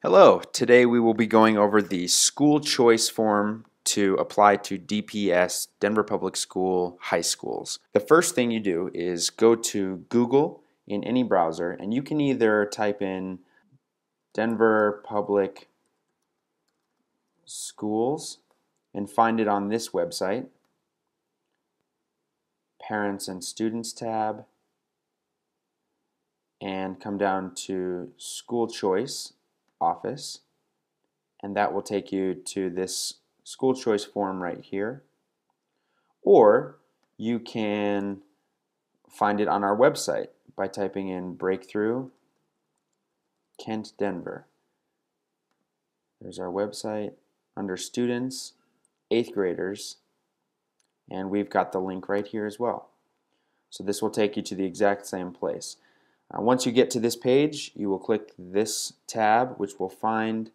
Hello, today we will be going over the school choice form to apply to DPS, Denver Public School high schools. The first thing you do is go to Google in any browser, and you can either type in Denver Public Schools and find it on this website, Parents and Students tab, and come down to School Choice Office, and that will take you to this school choice form right here. Or you can find it on our website by typing in Breakthrough Kent Denver. There's our website under Students, 8th graders, and we've got the link right here as well. So this will take you to the exact same place. Once you get to this page, you will click this tab, which will find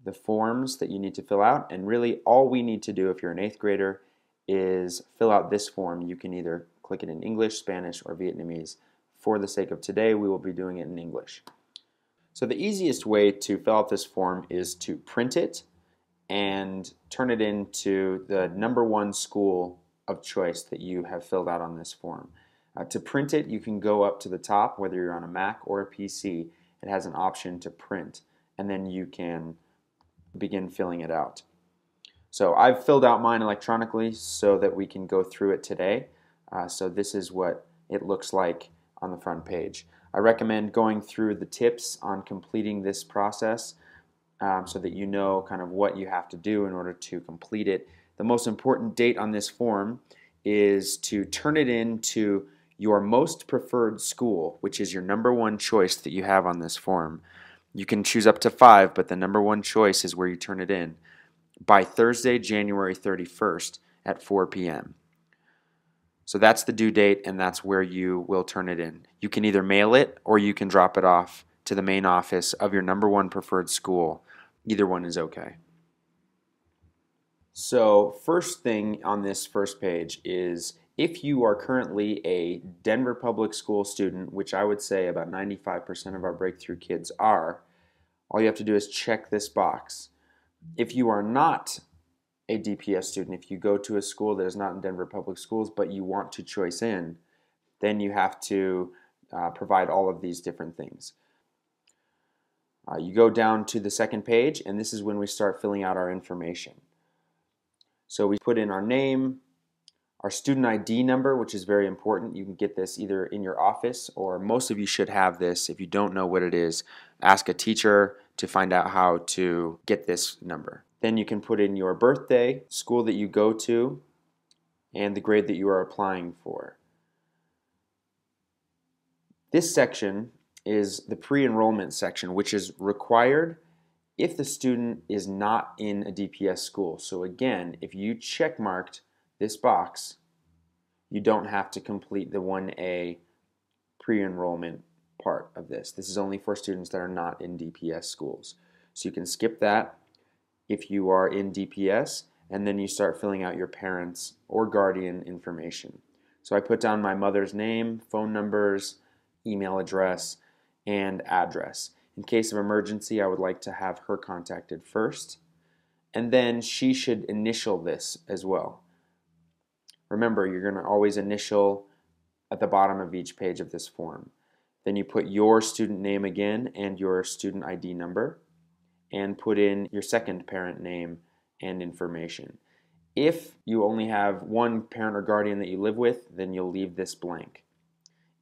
the forms that you need to fill out, and really all we need to do if you're an 8th grader is fill out this form. You can either click it in English, Spanish, or Vietnamese. For the sake of today, we will be doing it in English. So the easiest way to fill out this form is to print it and turn it into the #1 school of choice that you have filled out on this form. To print it, you can go up to the top, whether you're on a Mac or a PC. It has an option to print, and then you can begin filling it out. So I've filled out mine electronically so that we can go through it today. So this is what it looks like on the front page. I recommend going through the tips on completing this process so that you know kind of what you have to do in order to complete it. The most important date on this form is to turn it into your most preferred school, which is your #1 choice that you have on this form. You can choose up to 5, but the #1 choice is where you turn it in by Thursday, January 31st at 4 p.m. So that's the due date, and that's where you will turn it in. You can either mail it or you can drop it off to the main office of your #1 preferred school. Either one is okay. So first thing on this first page is if you are currently a Denver Public School student, which I would say about 95% of our breakthrough kids are, all you have to do is check this box. If you are not a DPS student, if you go to a school that is not in Denver Public Schools but you want to choice in, then you have to provide all of these different things. You go down to the second page, and this is when we start filling out our information. So we put in our name, our student ID number, which is very important. You can get this either in your office, or most of you should have this. If you don't know what it is, ask a teacher to find out how to get this number. Then you can put in your birthday, school that you go to, and the grade that you are applying for. This section is the pre-enrollment section, which is required if the student is not in a DPS school. So again, if you check marked this box, you don't have to complete the 1A pre-enrollment part of this. This is only for students that are not in DPS schools. So you can skip that if you are in DPS, and then you start filling out your parents' or guardian information. So I put down my mother's name, phone numbers, email address, and address. In case of emergency, I would like to have her contacted first, and then she should initial this as well. Remember, you're going to always initial at the bottom of each page of this form. Then you put your student name again and your student ID number, and put in your second parent name and information. If you only have one parent or guardian that you live with, then you'll leave this blank.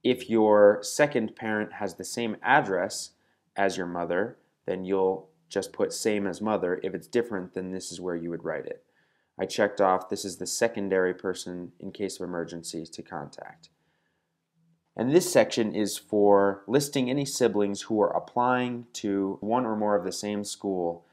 If your second parent has the same address as your mother, then you'll just put same as mother. If it's different, then this is where you would write it. I checked off this is the secondary person in case of emergencies to contact. And this section is for listing any siblings who are applying to one or more of the same school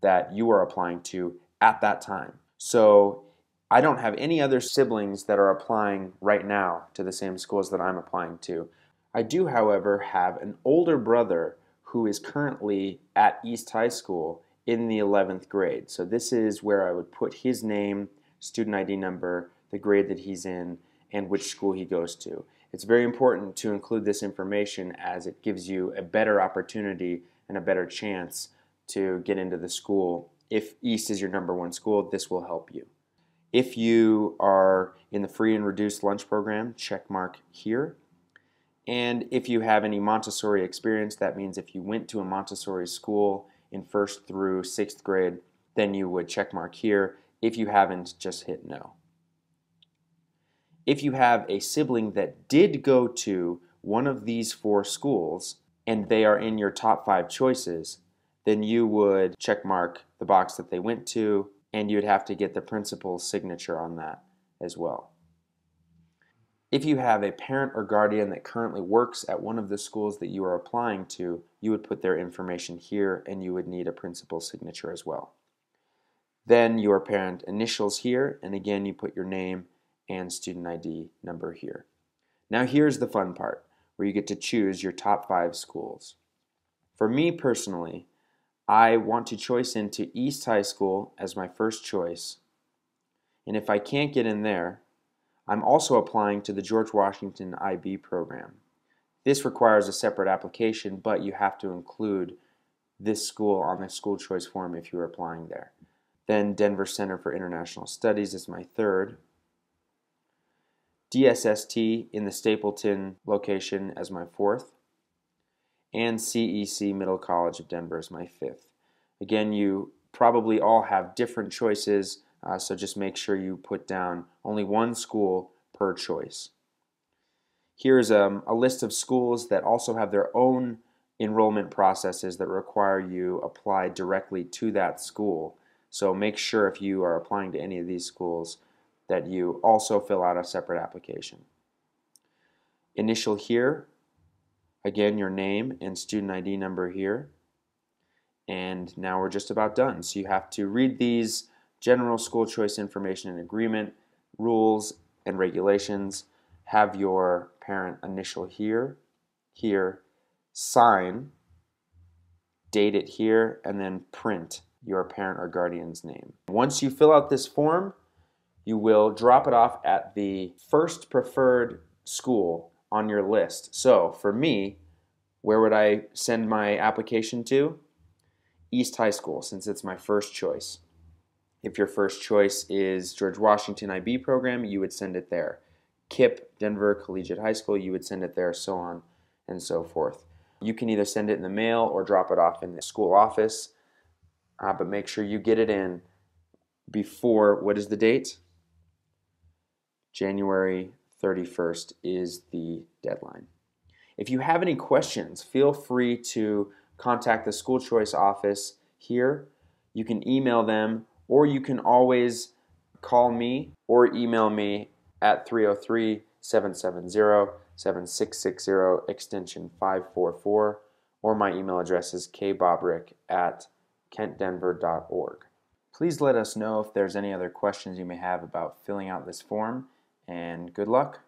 that you are applying to at that time. So I don't have any other siblings that are applying right now to the same schools that I'm applying to. I do, however, have an older brother who is currently at East High School in the 11th grade. So this is where I would put his name, student ID number, the grade that he's in, and which school he goes to. It's very important to include this information as it gives you a better opportunity and a better chance to get into the school. If East is your #1 school, this will help you. If you are in the free and reduced lunch program, check mark here. And if you have any Montessori experience, that means if you went to a Montessori school in 1st through 6th grade, then you would check mark here. If you haven't, just hit no. If you have a sibling that did go to one of these 4 schools and they are in your top 5 choices, then you would check mark the box that they went to, and you'd have to get the principal's signature on that as well. If you have a parent or guardian that currently works at one of the schools that you are applying to, you would put their information here, and you would need a principal's signature as well. Then your parent initials here, and again you put your name and student ID number here. Now here's the fun part, where you get to choose your top 5 schools. For me personally, I want to choice into East High School as my first choice, and if I can't get in there, I'm also applying to the George Washington IB program. This requires a separate application, but you have to include this school on the school choice form if you're applying there. Then Denver Center for International Studies is my 3rd. DSST in the Stapleton location as my 4th. And CEC Middle College of Denver is my 5th. Again, you probably all have different choices, so just make sure you put down only 1 school per choice. Here's a list of schools that also have their own enrollment processes that require you apply directly to that school. So make sure if you are applying to any of these schools that you also fill out a separate application. Initial here, again your name and student ID number here. And now we're just about done. So you have to read these general school choice information and agreement, rules and regulations, have your parent initial here, sign, date it here, and then print your parent or guardian's name. Once you fill out this form, you will drop it off at the first preferred school on your list. So for me, where would I send my application to? East High School, since it's my first choice. If your first choice is George Washington IB program, you would send it there. KIPP, Denver Collegiate High School, you would send it there, so on and so forth. You can either send it in the mail or drop it off in the school office, but make sure you get it in before, what is the date? January 31st is the deadline. If you have any questions, feel free to contact the school choice office here. You can email them, or you can always call me or email me at 303-770-7660 extension 544, or my email address is kbobrick@kentdenver.org. Please let us know if there's any other questions you may have about filling out this form, and good luck.